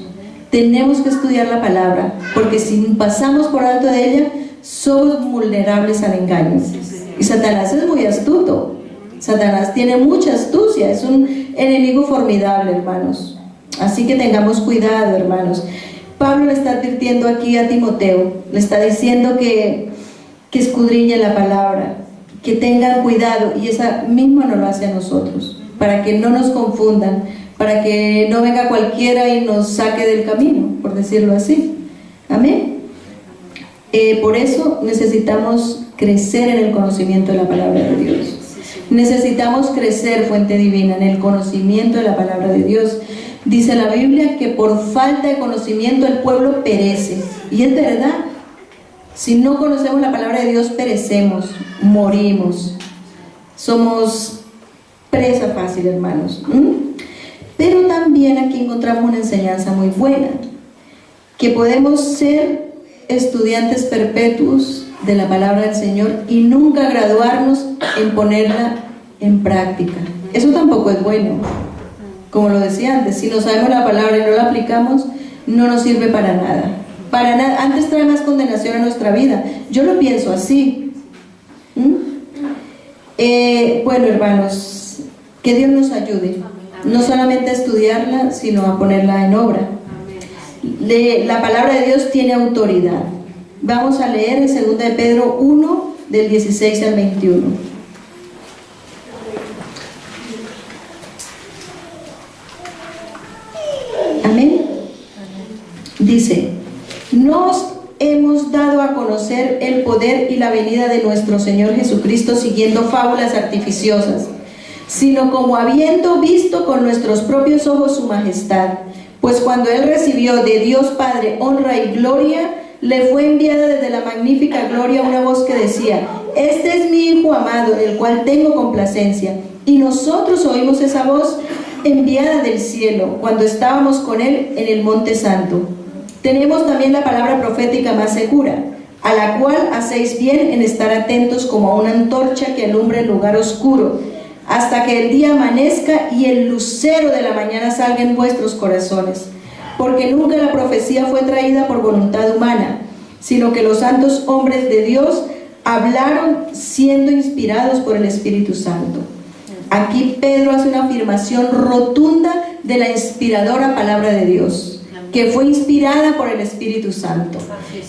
Tenemos que estudiar la palabra, porque si pasamos por alto de ella, somos vulnerables al engaño. Y Satanás es muy astuto. Satanás tiene mucha astucia, es un enemigo formidable, hermanos. Así que tengamos cuidado, hermanos. Pablo le está advirtiendo aquí a Timoteo, le está diciendo que escudriñe la palabra, que tengan cuidado, y esa misma nos lo hace a nosotros, para que no nos confundan, para que no venga cualquiera y nos saque del camino, por decirlo así. Amén. Por eso necesitamos crecer en el conocimiento de la palabra de Dios. Necesitamos crecer, fuente divina, en el conocimiento de la palabra de Dios. Dice la Biblia que por falta de conocimiento el pueblo perece. Y es verdad. Si no conocemos la palabra de Dios, perecemos, morimos. Somos presa fácil, hermanos. Pero también aquí encontramos una enseñanza muy buena, que podemos ser estudiantes perpetuos de la palabra del Señor y nunca graduarnos en ponerla en práctica. Eso tampoco es bueno. Como lo decía antes, si no sabemos la palabra y no la aplicamos, no nos sirve para nada. Para nada. Antes trae más condenación a nuestra vida. Yo lo pienso así. Bueno, hermanos, que Dios nos ayude, no solamente a estudiarla, sino a ponerla en obra. La palabra de Dios tiene autoridad. Vamos a leer en 2 de Pedro 1, del 16 al 21. Amén. Dice: nos hemos dado a conocer el poder y la venida de nuestro Señor Jesucristo siguiendo fábulas artificiosas, sino como habiendo visto con nuestros propios ojos su majestad. Pues cuando Él recibió de Dios Padre honra y gloria, le fue enviada desde la magnífica gloria una voz que decía: este es mi Hijo amado, en el cual tengo complacencia. Y nosotros oímos esa voz enviada del cielo, cuando estábamos con Él en el Monte Santo. Tenemos también la palabra profética más segura, a la cual hacéis bien en estar atentos como a una antorcha que alumbra el lugar oscuro, hasta que el día amanezca y el lucero de la mañana salga en vuestros corazones. Porque nunca la profecía fue traída por voluntad humana, sino que los santos hombres de Dios hablaron siendo inspirados por el Espíritu Santo. Aquí Pedro hace una afirmación rotunda de la inspiradora palabra de Dios, que fue inspirada por el Espíritu Santo,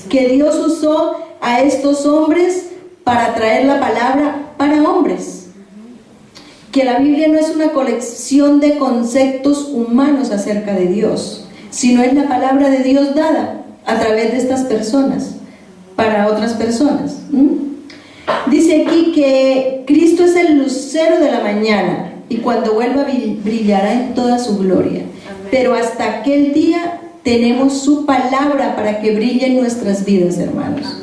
que Dios usó a estos hombres para traer la palabra para hombres. Que la Biblia no es una colección de conceptos humanos acerca de Dios, sino es la palabra de Dios dada a través de estas personas, para otras personas. Dice aquí que Cristo es el lucero de la mañana y cuando vuelva brillará en toda su gloria. Pero hasta aquel día tenemos su palabra para que brille en nuestras vidas, hermanos.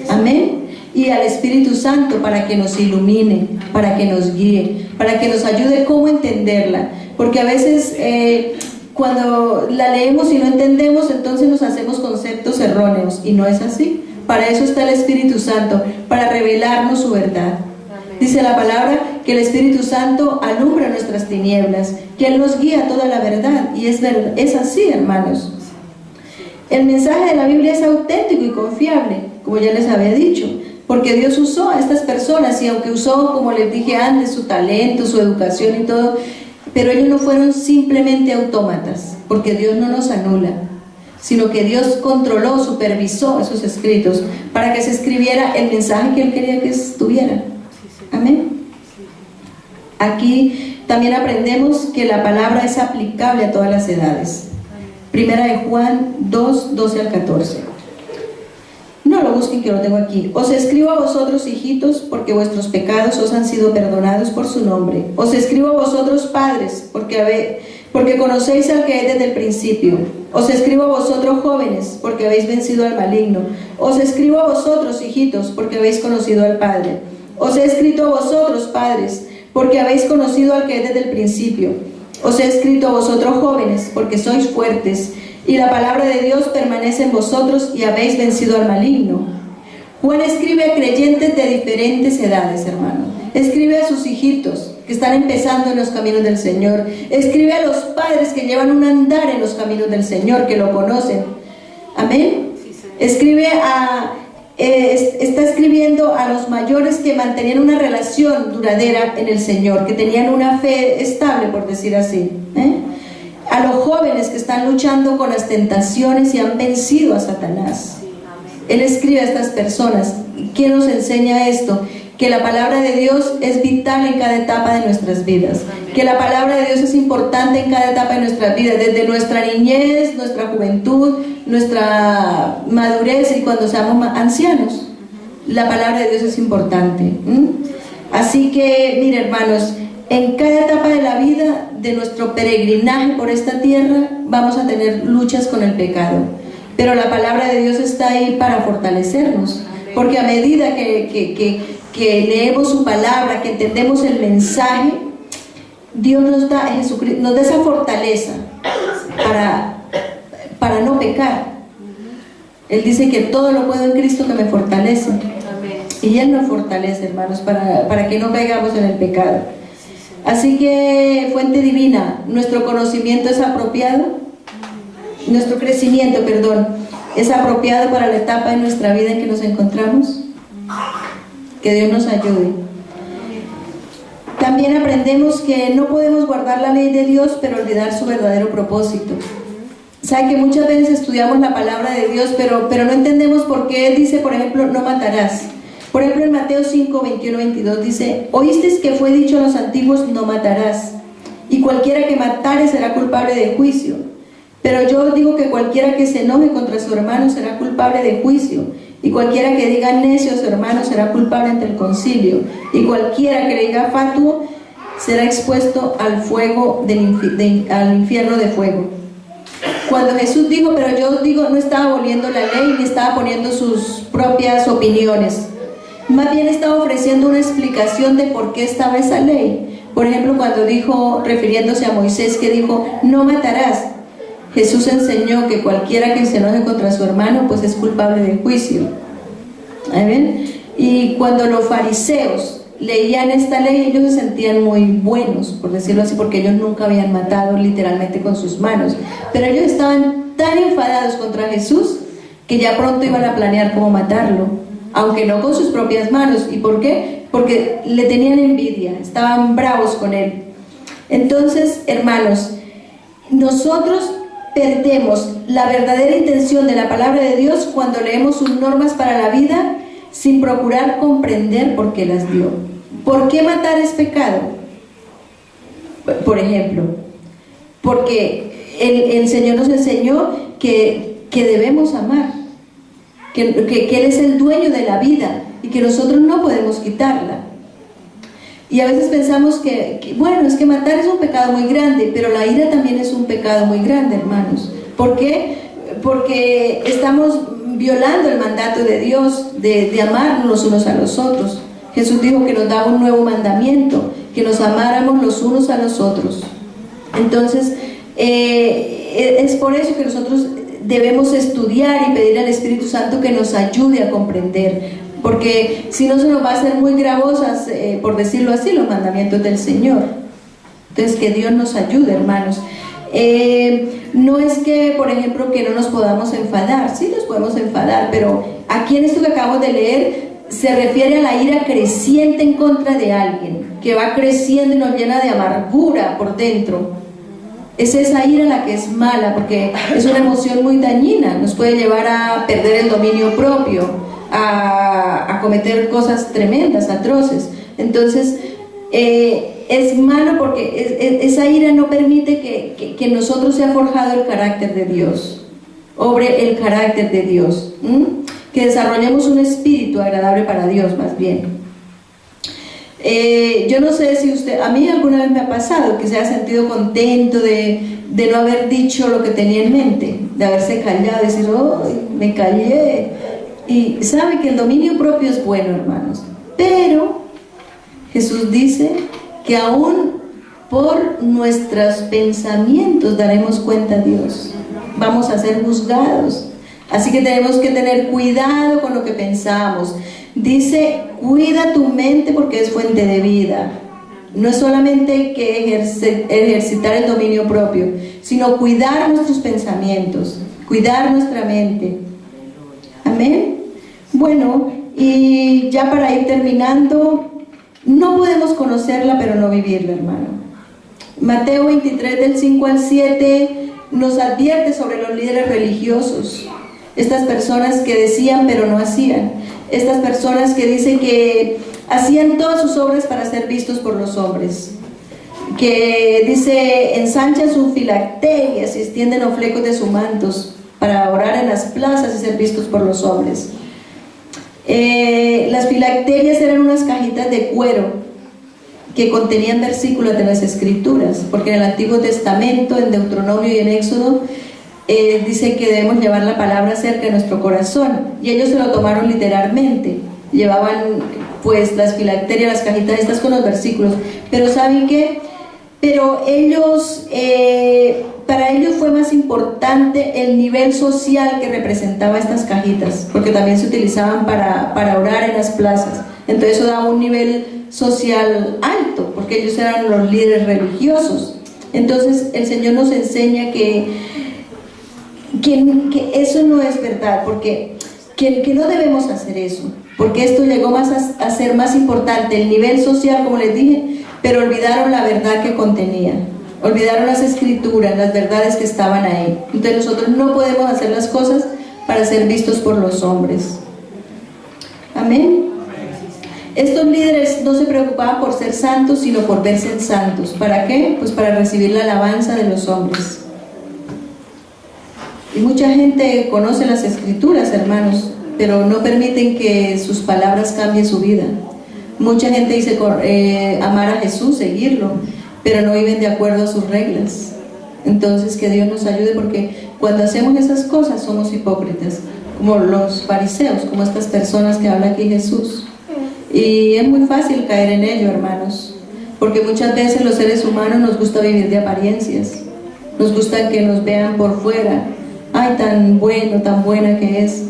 Amén. Y al Espíritu Santo para que nos ilumine, para que nos guíe, para que nos ayude cómo entenderla. Porque a veces cuando la leemos y no entendemos, entonces nos hacemos conceptos erróneos, y no es así. Para eso está el Espíritu Santo, para revelarnos su verdad. Dice la palabra que el Espíritu Santo alumbra nuestras tinieblas, que Él nos guía a toda la verdad, y es así, hermanos. El mensaje de la Biblia es auténtico y confiable, como ya les había dicho. porque Dios usó a estas personas, y aunque usó, como les dije antes, su talento, su educación y todo, pero ellos no fueron simplemente autómatas, porque Dios no nos anula, sino que Dios controló, supervisó esos escritos para que se escribiera el mensaje que Él quería que estuviera. Amén. Aquí también aprendemos que la palabra es aplicable a todas las edades. Primera de Juan 2, 12 al 14. No lo busquen, que lo tengo aquí. Os escribo a vosotros, hijitos, porque vuestros pecados os han sido perdonados por su nombre. Os escribo a vosotros, padres, porque conocéis al que es desde el principio. Os escribo a vosotros, jóvenes, porque habéis vencido al maligno. Os escribo a vosotros, hijitos, porque habéis conocido al Padre. Os he escrito a vosotros, padres, porque habéis conocido al que es desde el principio. Os he escrito a vosotros, jóvenes, porque sois fuertes, y la palabra de Dios permanece en vosotros y habéis vencido al maligno. Juan escribe a creyentes de diferentes edades, hermano. Escribe a sus hijitos que están empezando en los caminos del Señor. Escribe a los padres que llevan un andar en los caminos del Señor, que lo conocen. Amén. Está escribiendo a los mayores que mantenían una relación duradera en el Señor, que tenían una fe estable, por decir así. A los jóvenes que están luchando con las tentaciones y han vencido a Satanás. Él escribe a estas personas. ¿Quién nos enseña esto? Que la palabra de Dios es vital en cada etapa de nuestras vidas. Que la palabra de Dios es importante en cada etapa de nuestras vidas, desde nuestra niñez, nuestra juventud, nuestra madurez y cuando seamos ancianos. La palabra de Dios es importante. Así que, mire, hermanos, en cada etapa de la vida, de nuestro peregrinaje por esta tierra, vamos a tener luchas con el pecado. Pero la palabra de Dios está ahí para fortalecernos. Porque a medida que leemos su palabra, que entendemos el mensaje, Dios nos da, Jesucristo nos da esa fortaleza para no pecar. Él dice que todo lo puedo en Cristo que me fortalece. Y Él nos fortalece, hermanos, para que no caigamos en el pecado. Así que, fuente divina, nuestro conocimiento es apropiado, nuestro crecimiento, es apropiado para la etapa de nuestra vida en que nos encontramos. Que Dios nos ayude. También aprendemos que no podemos guardar la ley de Dios pero olvidar su verdadero propósito. Sabe que muchas veces estudiamos la palabra de Dios pero no entendemos por qué Él dice, por ejemplo, no matarás. Por ejemplo, en Mateo 5, 21, 22 dice: oísteis que fue dicho a los antiguos, no matarás, y cualquiera que matare será culpable de juicio. Pero yo os digo que cualquiera que se enoje contra su hermano será culpable de juicio, y cualquiera que diga necio a su hermano será culpable ante el concilio, y cualquiera que le diga fatuo será expuesto al fuego al infierno de fuego. Cuando Jesús dijo, pero yo os digo, no estaba aboliendo la ley ni estaba poniendo sus propias opiniones, más bien estaba ofreciendo una explicación de por qué estaba esa ley. Por ejemplo, cuando dijo, refiriéndose a Moisés, que dijo, no matarás, Jesús enseñó que cualquiera que se enoje contra su hermano pues es culpable de juicio. ¿Amén? Y cuando los fariseos leían esta ley, ellos se sentían muy buenos, por decirlo así, porque ellos nunca habían matado literalmente con sus manos, pero ellos estaban tan enfadados contra Jesús que ya pronto iban a planear cómo matarlo, aunque no con sus propias manos. ¿Y por qué? Porque le tenían envidia, estaban bravos con él. Entonces, hermanos, nosotros perdemos la verdadera intención de la palabra de Dios cuando leemos sus normas para la vida sin procurar comprender por qué las dio. ¿Por qué matar es pecado? Por ejemplo, porque el Señor nos enseñó que debemos amar, que Él es el dueño de la vida y que nosotros no podemos quitarla. Y a veces pensamos bueno, es que matar es un pecado muy grande, pero la ira también es un pecado muy grande, hermanos. ¿Por qué? Porque estamos violando el mandato de Dios de amarnos los unos a los otros. Jesús dijo que nos daba un nuevo mandamiento, que nos amáramos los unos a los otros. Entonces, es por eso que nosotros debemos estudiar y pedir al Espíritu Santo que nos ayude a comprender. Porque si no se nos va a hacer muy gravosas, por decirlo así, los mandamientos del Señor. Entonces, que Dios nos ayude, hermanos. No es que, por ejemplo, que no nos podamos enfadar. Sí nos podemos enfadar, pero aquí en esto que acabamos de leer, se refiere a la ira creciente en contra de alguien, que va creciendo y nos llena de amargura por dentro. Es esa ira la que es mala, porque es una emoción muy dañina, nos puede llevar a perder el dominio propio, a cometer cosas tremendas, atroces. Entonces, es malo porque esa ira no permite que en nosotros sea forjado el carácter de Dios, obre el carácter de Dios, que desarrollemos un espíritu agradable para Dios, más bien. Yo no sé si usted, a mí alguna vez me ha pasado que se ha sentido contento de no haber dicho lo que tenía en mente, de haberse callado, decir, oh, me callé. Y sabe que el dominio propio es bueno, hermanos, pero Jesús dice que aún por nuestros pensamientos daremos cuenta a Dios, vamos a ser juzgados. Así que tenemos que tener cuidado con lo que pensamos. Dice, cuida tu mente porque es fuente de vida. No es solamente que ejercitar el dominio propio, sino cuidar nuestros pensamientos, cuidar nuestra mente. Amén. Bueno, y ya para ir terminando, no podemos conocerla pero no vivirla, hermano. Mateo 23 del 5 al 7 nos advierte sobre los líderes religiosos. Estas personas que decían pero no hacían. Estas personas que dicen que hacían todas sus obras para ser vistos por los hombres. Que dice, ensanchan sus filacterias y extienden los flecos de sus mantos para orar en las plazas y ser vistos por los hombres. Las filacterias eran unas cajitas de cuero que contenían versículos de las Escrituras, porque en el Antiguo Testamento, en Deuteronomio y en Éxodo, dice que debemos llevar la palabra cerca de nuestro corazón, y ellos se lo tomaron literalmente, llevaban pues las filacterias, las cajitas estas con los versículos, pero ¿saben qué? Pero ellos, para ellos fue más importante el nivel social que representaba estas cajitas, porque también se utilizaban para orar en las plazas, entonces eso daba un nivel social alto, porque ellos eran los líderes religiosos. Entonces el Señor nos enseña que eso no es verdad, porque que no debemos hacer eso, porque esto llegó más a ser más importante el nivel social, como les dije, pero olvidaron la verdad que contenía, olvidaron las Escrituras, las verdades que estaban ahí. Entonces nosotros no podemos hacer las cosas para ser vistos por los hombres. Amén. Estos líderes no se preocupaban por ser santos, sino por verse santos. ¿Para qué? Pues para recibir la alabanza de los hombres. Y mucha gente conoce las Escrituras, hermanos, pero no permiten que sus palabras cambien su vida. Mucha gente dice amar a Jesús, seguirlo, pero no viven de acuerdo a sus reglas. Entonces que Dios nos ayude, porque cuando hacemos esas cosas somos hipócritas, como los fariseos, como estas personas que habla aquí Jesús. Y es muy fácil caer en ello, hermanos, porque muchas veces los seres humanos nos gusta vivir de apariencias, nos gusta que nos vean por fuera. Ay, tan bueno, tan buena que es.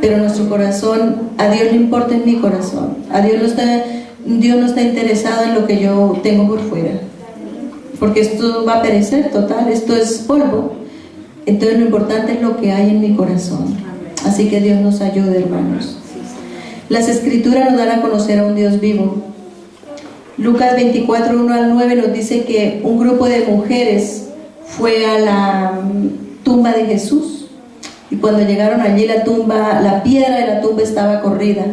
Pero nuestro corazón, a Dios le importa en mi corazón. A Dios no está interesado en lo que yo tengo por fuera, porque esto va a perecer total, esto es polvo. Entonces lo importante es lo que hay en mi corazón. Así que Dios nos ayude, hermanos. Las Escrituras nos dan a conocer a un Dios vivo. Lucas 24, 1 al 9 nos dice que un grupo de mujeres fue a la tumba de Jesús, y cuando llegaron allí la piedra de la tumba estaba corrida,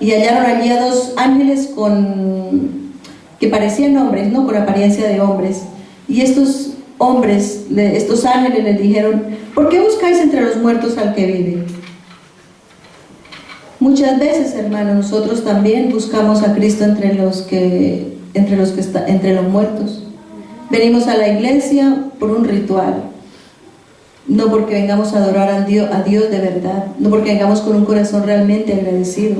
y hallaron allí a dos ángeles que parecían hombres, ¿no? Con apariencia de hombres, y estos ángeles les dijeron: ¿por qué buscáis entre los muertos al que vive? Muchas veces, hermanos, nosotros también buscamos a Cristo entre los muertos. Venimos a la iglesia por un ritual, no porque vengamos a adorar a Dios de verdad, no porque vengamos con un corazón realmente agradecido.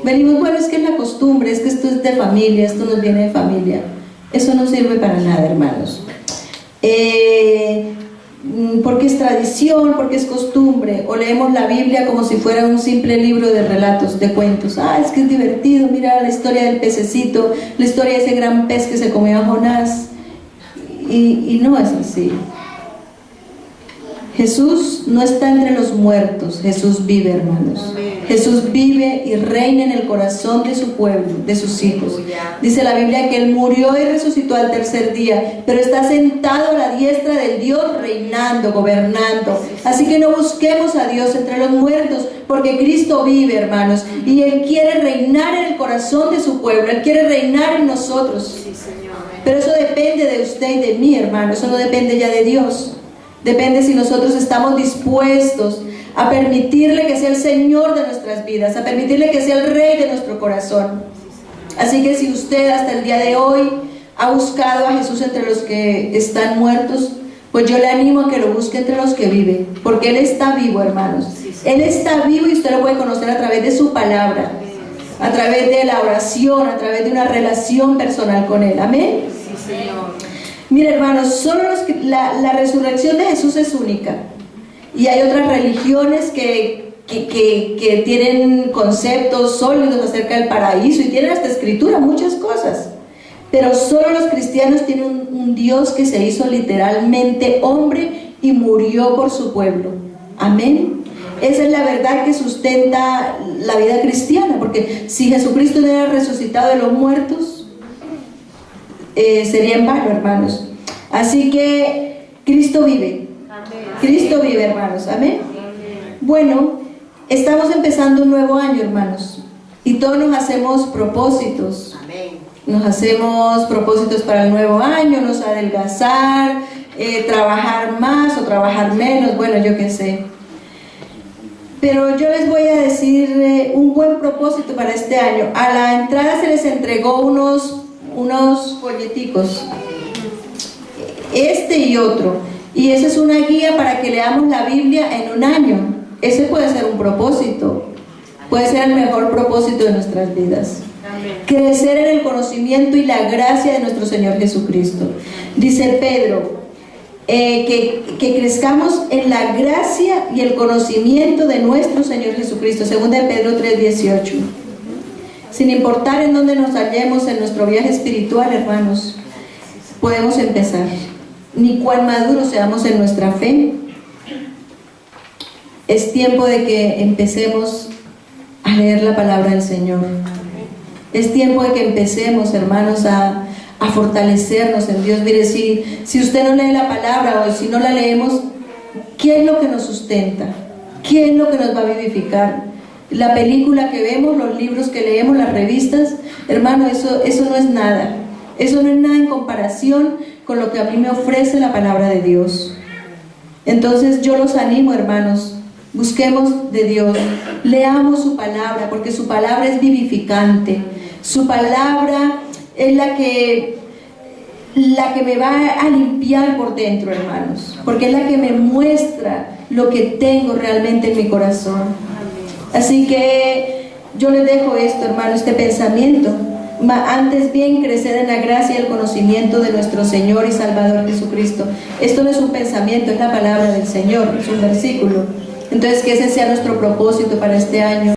Venimos, bueno, es que es la costumbre, es que esto es de familia, esto nos viene de familia. Eso no sirve para nada, hermanos. Porque es tradición, porque es costumbre, o leemos la Biblia como si fuera un simple libro de relatos, de cuentos. Es que es divertido, mira la historia del pececito, la historia de ese gran pez que se comió a Jonás, y no es así. Jesús no está entre los muertos, Jesús vive, hermanos. Amén. Jesús vive y reina en el corazón de su pueblo, de sus hijos. Dice la Biblia que Él murió y resucitó al tercer día, pero está sentado a la diestra del Dios, reinando, gobernando. Así que no busquemos a Dios entre los muertos, porque Cristo vive, hermanos, y Él quiere reinar en el corazón de su pueblo, Él quiere reinar en nosotros. Sí, Señor. Pero eso depende de usted y de mí, hermano, eso no depende ya de Dios. Depende si nosotros estamos dispuestos a permitirle que sea el Señor de nuestras vidas, a permitirle que sea el Rey de nuestro corazón. Así que si usted hasta el día de hoy ha buscado a Jesús entre los que están muertos, pues yo le animo a que lo busque entre los que viven, porque Él está vivo, hermanos. Él está vivo y usted lo puede conocer a través de su palabra, a través de la oración, a través de una relación personal con Él. Amén. Sí, Señor. Mira, hermanos, solo la resurrección de Jesús es única. Y hay otras religiones que tienen conceptos sólidos acerca del paraíso y tienen hasta escritura, muchas cosas. Pero solo los cristianos tienen un Dios que se hizo literalmente hombre y murió por su pueblo. Amén. Esa es la verdad que sustenta la vida cristiana, porque si Jesucristo no era resucitado de los muertos, sería en vano, hermanos. Así que Cristo vive. Cristo vive, hermanos. Amén. Bueno, estamos empezando un nuevo año, hermanos, y todos nos hacemos propósitos. Nos hacemos propósitos para el nuevo año, nos adelgazar, trabajar más o trabajar menos, bueno, yo qué sé. Pero yo les voy a decir un buen propósito para este año. A la entrada se les entregó unos folleticos, este y otro, y esa es una guía para que leamos la Biblia en un año. Ese puede ser un propósito, puede ser el mejor propósito de nuestras vidas. Crecer en el conocimiento y la gracia de nuestro Señor Jesucristo. Dice Pedro que crezcamos en la gracia y el conocimiento de nuestro Señor Jesucristo, según de Pedro 3:18. Sin importar en dónde nos hallemos en nuestro viaje espiritual, hermanos, podemos empezar. Ni cuán maduros seamos en nuestra fe, es tiempo de que empecemos a leer la palabra del Señor. Es tiempo de que empecemos, hermanos, a fortalecernos en Dios. Mire, si usted no lee la palabra o si no la leemos, ¿qué es lo que nos sustenta? ¿Qué es lo que nos va a vivificar? La película que vemos, los libros que leemos, las revistas, hermano, eso no es nada. Eso no es nada en comparación con lo que a mí me ofrece la palabra de Dios. Entonces yo los animo, hermanos, busquemos de Dios, leamos su palabra, porque su palabra es vivificante. Su palabra es la que me va a limpiar por dentro, hermanos, porque es la que me muestra lo que tengo realmente en mi corazón. Así que yo les dejo esto, hermano, este pensamiento. Antes bien, crecer en la gracia y el conocimiento de nuestro Señor y Salvador Jesucristo. Esto no es un pensamiento, es la palabra del Señor, es un versículo. Entonces, que ese sea nuestro propósito para este año.